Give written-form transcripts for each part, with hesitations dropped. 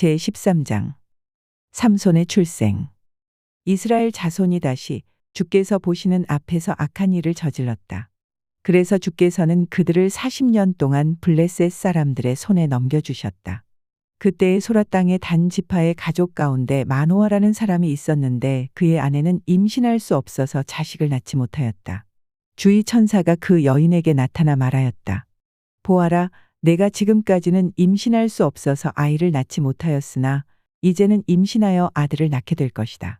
제13장 삼손의 출생. 이스라엘 자손이 다시 주께서 보시는 앞에서 악한 일을 저질렀다. 그래서 주께서는 그들을 40년 동안 블레셋 사람들의 손에 넘겨주셨다. 그때의 소라 땅의 단 지파의 가족 가운데 마노아라는 사람이 있었는데 그의 아내는 임신할 수 없어서 자식을 낳지 못하였다. 주의 천사가 그 여인에게 나타나 말하였다. 보아라, 내가 지금까지는 임신할 수 없어서 아이를 낳지 못하였으나 이제는 임신하여 아들을 낳게 될 것이다.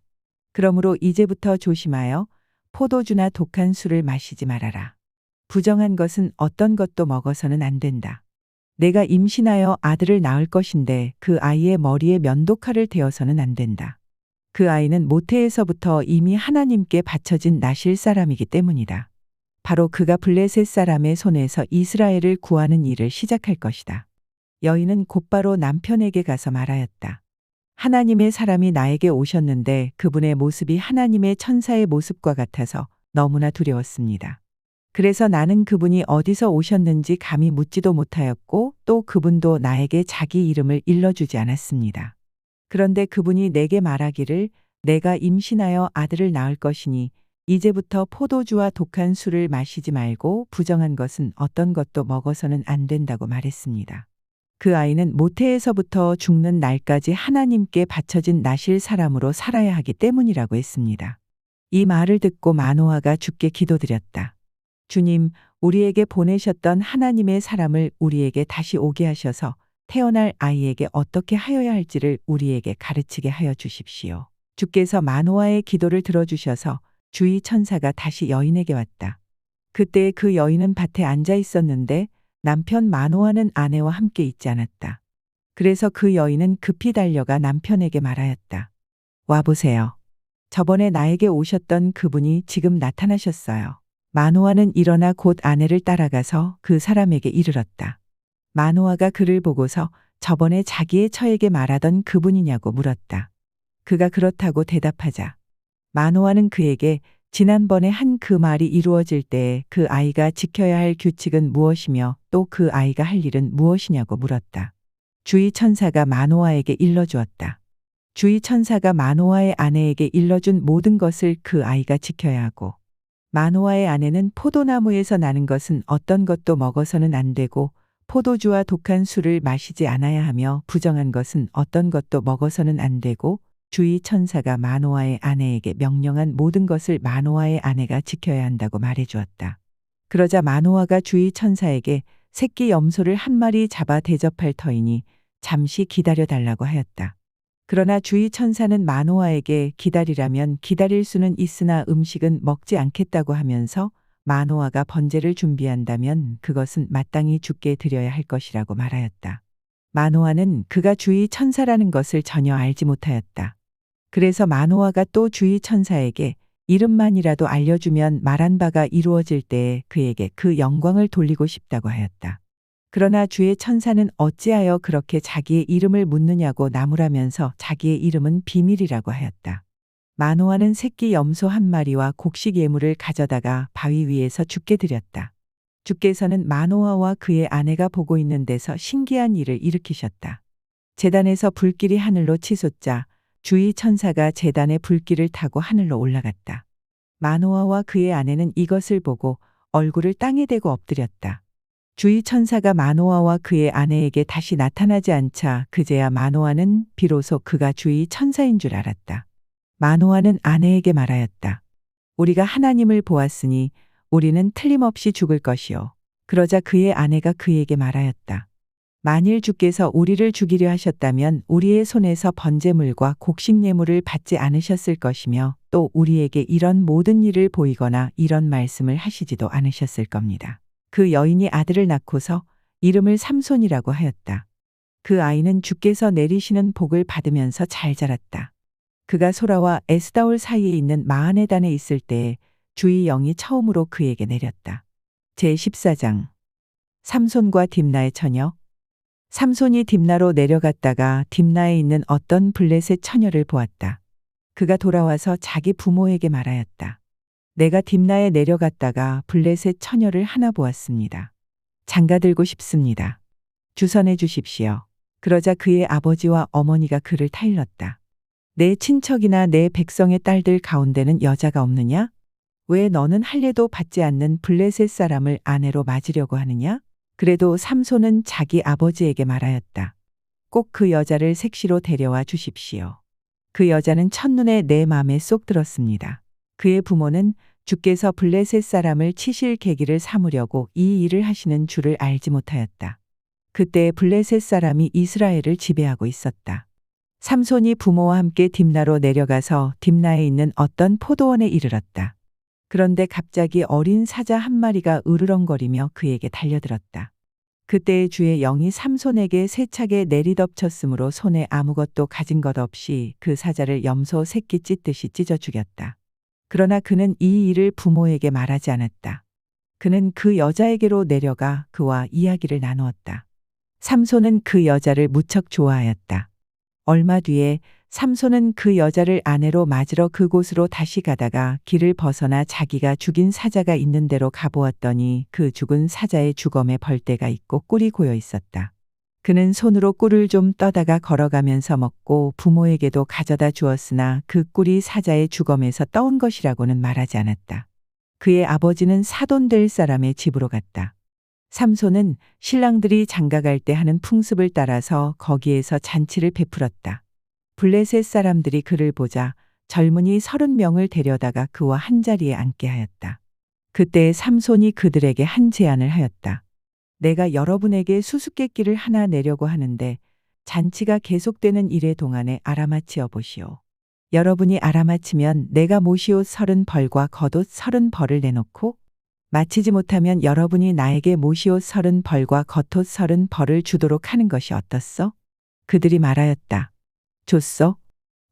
그러므로 이제부터 조심하여 포도주나 독한 술을 마시지 말아라. 부정한 것은 어떤 것도 먹어서는 안 된다. 내가 임신하여 아들을 낳을 것인데 그 아이의 머리에 면도칼을 대어서는 안 된다. 그 아이는 모태에서부터 이미 하나님께 바쳐진 나실 사람이기 때문이다. 바로 그가 블레셋 사람의 손에서 이스라엘을 구하는 일을 시작할 것이다. 여인은 곧바로 남편에게 가서 말하였다. 하나님의 사람이 나에게 오셨는데 그분의 모습이 하나님의 천사의 모습과 같아서 너무나 두려웠습니다. 그래서 나는 그분이 어디서 오셨는지 감히 묻지도 못하였고 또 그분도 나에게 자기 이름을 일러주지 않았습니다. 그런데 그분이 내게 말하기를 내가 임신하여 아들을 낳을 것이니 이제부터 포도주와 독한 술을 마시지 말고 부정한 것은 어떤 것도 먹어서는 안 된다고 말했습니다. 그 아이는 모태에서부터 죽는 날까지 하나님께 바쳐진 나실 사람으로 살아야 하기 때문이라고 했습니다. 이 말을 듣고 마노아가 주께 기도드렸다. 주님, 우리에게 보내셨던 하나님의 사람을 우리에게 다시 오게 하셔서 태어날 아이에게 어떻게 하여야 할지를 우리에게 가르치게 하여 주십시오. 주께서 마노아의 기도를 들어주셔서 주의 천사가 다시 여인에게 왔다. 그때 그 여인은 밭에 앉아 있었는데 남편 마노아는 아내와 함께 있지 않았다. 그래서 그 여인은 급히 달려가 남편에게 말하였다. 와보세요. 저번에 나에게 오셨던 그분이 지금 나타나셨어요. 마노아는 일어나 곧 아내를 따라가서 그 사람에게 이르렀다. 마노아가 그를 보고서 저번에 자기의 처에게 말하던 그분이냐고 물었다. 그가 그렇다고 대답하자 마노아는 그에게 지난번에 한 그 말이 이루어질 때에 그 아이가 지켜야 할 규칙은 무엇이며 또 그 아이가 할 일은 무엇이냐고 물었다. 주의 천사가 마노아에게 일러주었다. 주의 천사가 마노아의 아내에게 일러준 모든 것을 그 아이가 지켜야 하고 마노아의 아내는 포도나무에서 나는 것은 어떤 것도 먹어서는 안 되고 포도주와 독한 술을 마시지 않아야 하며 부정한 것은 어떤 것도 먹어서는 안 되고 주의 천사가 마노아의 아내에게 명령한 모든 것을 마노아의 아내가 지켜야 한다고 말해주었다. 그러자 마노아가 주의 천사에게 새끼 염소를 한 마리 잡아 대접할 터이니 잠시 기다려달라고 하였다. 그러나 주의 천사는 마노아에게 기다리라면 기다릴 수는 있으나 음식은 먹지 않겠다고 하면서 마노아가 번제를 준비한다면 그것은 마땅히 주께 드려야 할 것이라고 말하였다. 마노아는 그가 주의 천사라는 것을 전혀 알지 못하였다. 그래서 마노아가 또 주의 천사에게 이름만이라도 알려주면 말한 바가 이루어질 때에 그에게 그 영광을 돌리고 싶다고 하였다. 그러나 주의 천사는 어찌하여 그렇게 자기의 이름을 묻느냐고 나무라면서 자기의 이름은 비밀이라고 하였다. 마노아는 새끼 염소 한 마리와 곡식 예물을 가져다가 바위 위에서 주께 드렸다. 주께서는 마노아와 그의 아내가 보고 있는 데서 신기한 일을 일으키셨다. 제단에서 불길이 하늘로 치솟자 주의 천사가 제단의 불길을 타고 하늘로 올라갔다. 마노아와 그의 아내는 이것을 보고 얼굴을 땅에 대고 엎드렸다. 주의 천사가 마노아와 그의 아내에게 다시 나타나지 않자 그제야 마노아는 비로소 그가 주의 천사인 줄 알았다. 마노아는 아내에게 말하였다. 우리가 하나님을 보았으니 우리는 틀림없이 죽을 것이요. 그러자 그의 아내가 그에게 말하였다. 만일 주께서 우리를 죽이려 하셨다면 우리의 손에서 번제물과 곡식 예물을 받지 않으셨을 것이며 또 우리에게 이런 모든 일을 보이거나 이런 말씀을 하시지도 않으셨을 겁니다. 그 여인이 아들을 낳고서 이름을 삼손이라고 하였다. 그 아이는 주께서 내리시는 복을 받으면서 잘 자랐다. 그가 소라와 에스다올 사이에 있는 마하네단에 있을 때에 주의 영이 처음으로 그에게 내렸다. 제14장 삼손과 딥나의 처녀. 삼손이 딥나로 내려갔다가 딥나에 있는 어떤 블레셋 처녀를 보았다. 그가 돌아와서 자기 부모에게 말하였다. 내가 딥나에 내려갔다가 블레셋 처녀를 하나 보았습니다. 장가들고 싶습니다. 주선해 주십시오. 그러자 그의 아버지와 어머니가 그를 타일렀다. 내 친척이나 내 백성의 딸들 가운데는 여자가 없느냐? 왜 너는 할례도 받지 않는 블레셋 사람을 아내로 맞으려고 하느냐? 그래도 삼손은 자기 아버지에게 말하였다. 꼭 그 여자를 색시로 데려와 주십시오. 그 여자는 첫눈에 내 마음에 쏙 들었습니다. 그의 부모는 주께서 블레셋 사람을 치실 계기를 삼으려고 이 일을 하시는 줄을 알지 못하였다. 그때 블레셋 사람이 이스라엘을 지배하고 있었다. 삼손이 부모와 함께 딥나로 내려가서 딥나에 있는 어떤 포도원에 이르렀다. 그런데 갑자기 어린 사자 한 마리가 으르렁거리며 그에게 달려들었다. 그때의 주의 영이 삼손에게 세차게 내리덮쳤으므로 손에 아무것도 가진 것 없이 그 사자를 염소 새끼 찢듯이 찢어 죽였다. 그러나 그는 이 일을 부모에게 말하지 않았다. 그는 그 여자에게로 내려가 그와 이야기를 나누었다. 삼손은 그 여자를 무척 좋아하였다. 얼마 뒤에 삼손은 그 여자를 아내로 맞으러 그곳으로 다시 가다가 길을 벗어나 자기가 죽인 사자가 있는 데로 가보았더니 그 죽은 사자의 주검에 벌떼가 있고 꿀이 고여 있었다. 그는 손으로 꿀을 좀 떠다가 걸어가면서 먹고 부모에게도 가져다 주었으나 그 꿀이 사자의 주검에서 떠온 것이라고는 말하지 않았다. 그의 아버지는 사돈될 사람의 집으로 갔다. 삼손은 신랑들이 장가갈 때 하는 풍습을 따라서 거기에서 잔치를 베풀었다. 블레셋 사람들이 그를 보자 젊은이 30명을 데려다가 그와 한자리에 앉게 하였다. 그때 삼손이 그들에게 한 제안을 하였다. 내가 여러분에게 수수께끼를 하나 내려고 하는데 잔치가 계속되는 이래 동안에 알아맞히어 보시오. 여러분이 알아맞히면 내가 모시옷 30벌과 겉옷 30벌을 내놓고 마치지 못하면 여러분이 나에게 모시옷 30벌과 겉옷 30벌을 주도록 하는 것이 어떻소? 그들이 말하였다. 좋소?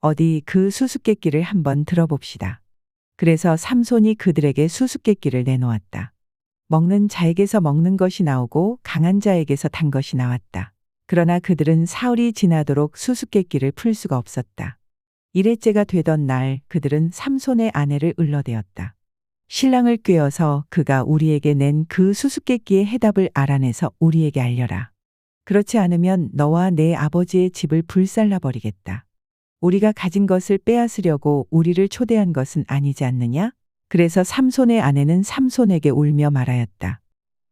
어디 그 수수께끼를 한번 들어봅시다. 그래서 삼손이 그들에게 수수께끼를 내놓았다. 먹는 자에게서 먹는 것이 나오고 강한 자에게서 단 것이 나왔다. 그러나 그들은 사흘이 지나도록 수수께끼를 풀 수가 없었다. 일회째가 되던 날 그들은 삼손의 아내를 을러대었다. 신랑을 꾀어서 그가 우리에게 낸 그 수수께끼의 해답을 알아내서 우리에게 알려라. 그렇지 않으면 너와 내 아버지의 집을 불살라 버리겠다. 우리가 가진 것을 빼앗으려고 우리를 초대한 것은 아니지 않느냐? 그래서 삼손의 아내는 삼손에게 울며 말하였다.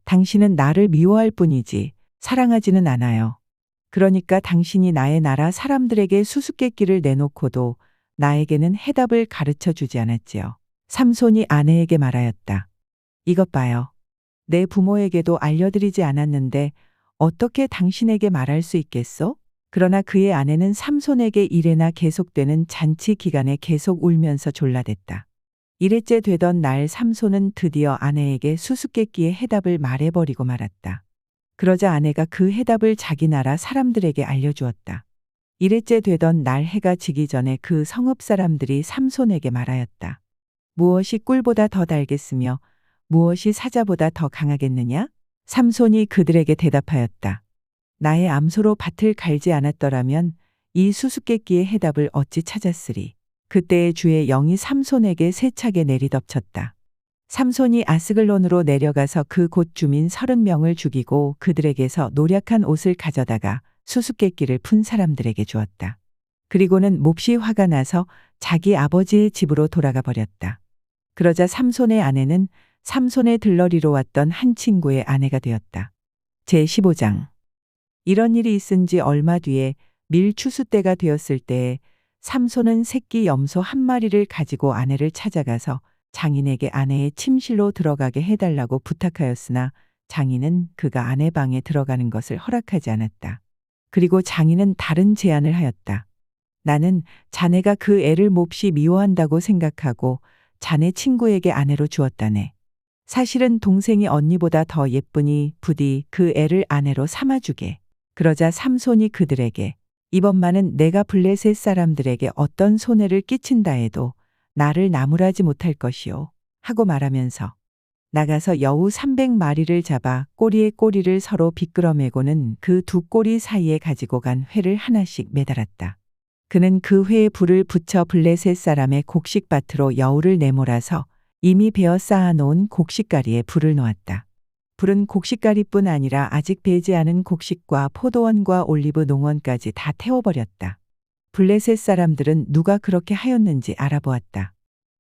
당신은 나를 미워할 뿐이지 사랑하지는 않아요. 그러니까 당신이 나의 나라 사람들에게 수수께끼를 내놓고도 나에게는 해답을 가르쳐 주지 않았지요. 삼손이 아내에게 말하였다. 이것 봐요. 내 부모에게도 알려드리지 않았는데 어떻게 당신에게 말할 수 있겠소? 그러나 그의 아내는 삼손에게 이래나 계속되는 잔치 기간에 계속 울면서 졸라댔다. 일회째 되던 날 삼손은 드디어 아내에게 수수께끼의 해답을 말해버리고 말았다. 그러자 아내가 그 해답을 자기 나라 사람들에게 알려주었다. 일회째 되던 날 해가 지기 전에 그 성읍 사람들이 삼손에게 말하였다. 무엇이 꿀보다 더 달겠으며 무엇이 사자보다 더 강하겠느냐? 삼손이 그들에게 대답하였다. 나의 암소로 밭을 갈지 않았더라면 이 수수께끼의 해답을 어찌 찾았으리. 그때의 주의 영이 삼손에게 세차게 내리덮쳤다. 삼손이 아스글론으로 내려가서 그곳 주민 30명을 죽이고 그들에게서 노략한 옷을 가져다가 수수께끼를 푼 사람들에게 주었다. 그리고는 몹시 화가 나서 자기 아버지의 집으로 돌아가 버렸다. 그러자 삼손의 아내는 삼손의 들러리로 왔던 한 친구의 아내가 되었다. 제15장. 이런 일이 있은 지 얼마 뒤에 밀추수 때가 되었을 때에 삼손은 새끼 염소 한 마리를 가지고 아내를 찾아가서 장인에게 아내의 침실로 들어가게 해달라고 부탁하였으나 장인은 그가 아내 방에 들어가는 것을 허락하지 않았다. 그리고 장인은 다른 제안을 하였다. 나는 자네가 그 애를 몹시 미워한다고 생각하고 자네 친구에게 아내로 주었다네. 사실은 동생이 언니보다 더 예쁘니 부디 그 애를 아내로 삼아주게. 그러자 삼손이 그들에게 이번만은 내가 블레셋 사람들에게 어떤 손해를 끼친다 해도 나를 나무라지 못할 것이요. 하고 말하면서 나가서 여우 300마리를 잡아 꼬리에 꼬리를 서로 비끄러매고는 그 두 꼬리 사이에 가지고 간 회를 하나씩 매달았다. 그는 그 회에 불을 붙여 블레셋 사람의 곡식밭으로 여우를 내몰아서 이미 베어 쌓아놓은 곡식가리에 불을 놓았다. 불은 곡식가리뿐 아니라 아직 배지 않은 곡식과 포도원과 올리브 농원까지 다 태워버렸다. 블레셋 사람들은 누가 그렇게 하였는지 알아보았다.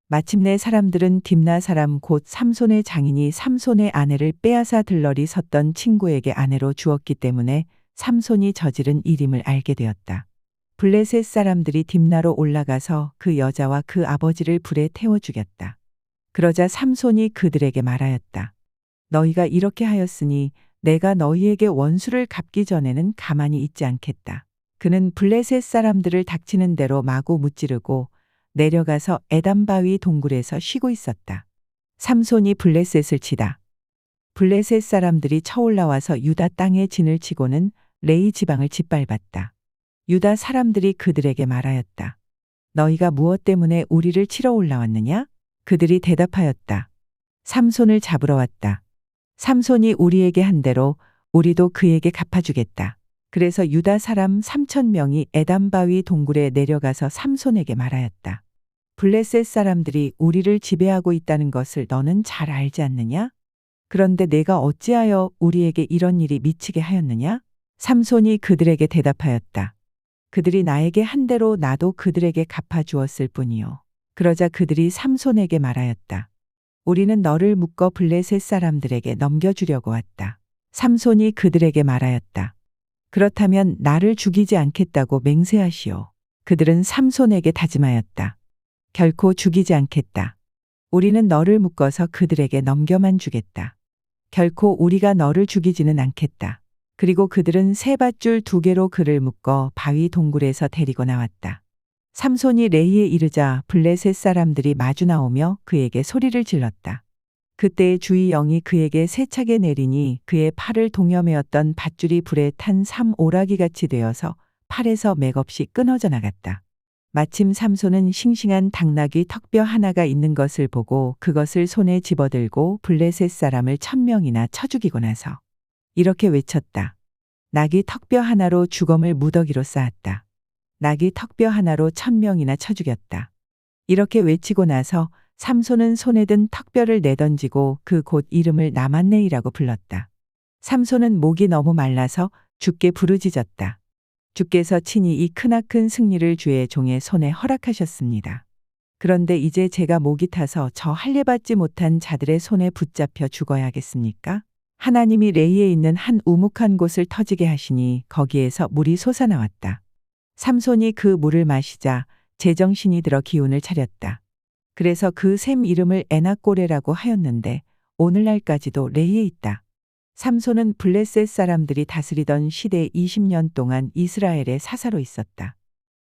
마침내 사람들은 딥나 사람 곧 삼손의 장인이 삼손의 아내를 빼앗아 들러리 섰던 친구에게 아내로 주었기 때문에 삼손이 저지른 일임을 알게 되었다. 블레셋 사람들이 딥나로 올라가서 그 여자와 그 아버지를 불에 태워 죽였다. 그러자 삼손이 그들에게 말하였다. 너희가 이렇게 하였으니 내가 너희에게 원수를 갚기 전에는 가만히 있지 않겠다. 그는 블레셋 사람들을 닥치는 대로 마구 무찌르고 내려가서 에담바위 동굴에서 쉬고 있었다. 삼손이 블레셋을 치다. 블레셋 사람들이 쳐올라와서 유다 땅에 진을 치고는 레이 지방을 짓밟았다. 유다 사람들이 그들에게 말하였다. 너희가 무엇 때문에 우리를 치러 올라왔느냐? 그들이 대답하였다. 삼손을 잡으러 왔다. 삼손이 우리에게 한 대로 우리도 그에게 갚아주겠다. 그래서 유다 사람 3,000명이 에담바위 동굴에 내려가서 삼손에게 말하였다. 블레셋 사람들이 우리를 지배하고 있다는 것을 너는 잘 알지 않느냐? 그런데 내가 어찌하여 우리에게 이런 일이 미치게 하였느냐? 삼손이 그들에게 대답하였다. 그들이 나에게 한 대로 나도 그들에게 갚아주었을 뿐이요. 그러자 그들이 삼손에게 말하였다. 우리는 너를 묶어 블레셋 사람들에게 넘겨주려고 왔다. 삼손이 그들에게 말하였다. 그렇다면 나를 죽이지 않겠다고 맹세하시오. 그들은 삼손에게 다짐하였다. 결코 죽이지 않겠다. 우리는 너를 묶어서 그들에게 넘겨만 주겠다. 결코 우리가 너를 죽이지는 않겠다. 그리고 그들은 새 밧줄 2개로 그를 묶어 바위 동굴에서 데리고 나왔다. 삼손이 레이에 이르자 블레셋 사람들이 마주 나오며 그에게 소리를 질렀다. 그때 주의 영이 그에게 세차게 내리니 그의 팔을 동여매었던 밧줄이 불에 탄 삼오라기같이 되어서 팔에서 맥없이 끊어져 나갔다. 마침 삼손은 싱싱한 당나귀 턱뼈 하나가 있는 것을 보고 그것을 손에 집어들고 블레셋 사람을 1,000명이나 쳐 죽이고 나서 이렇게 외쳤다. 나귀 턱뼈 하나로 주검을 무더기로 쌓았다. 나귀 턱뼈 하나로 1,000명이나 쳐 죽였다. 이렇게 외치고 나서 삼손은 손에 든 턱뼈를 내던지고 그 곳 이름을 나만네이라고 불렀다. 삼손은 목이 너무 말라서 주께 부르짖었다. 주께서 친히 이 크나큰 승리를 주의 종의 손에 허락하셨습니다. 그런데 이제 제가 목이 타서 저 할례받지 못한 자들의 손에 붙잡혀 죽어야겠습니까? 하나님이 레이에 있는 한 우묵한 곳을 터지게 하시니 거기에서 물이 솟아나왔다. 삼손이 그 물을 마시자 제정신이 들어 기운을 차렸다. 그래서 그 샘 이름을 에낙고레라고 하였는데 오늘날까지도 레이에 있다. 삼손은 블레셋 사람들이 다스리던 시대 20년 동안 이스라엘의 사사로 있었다.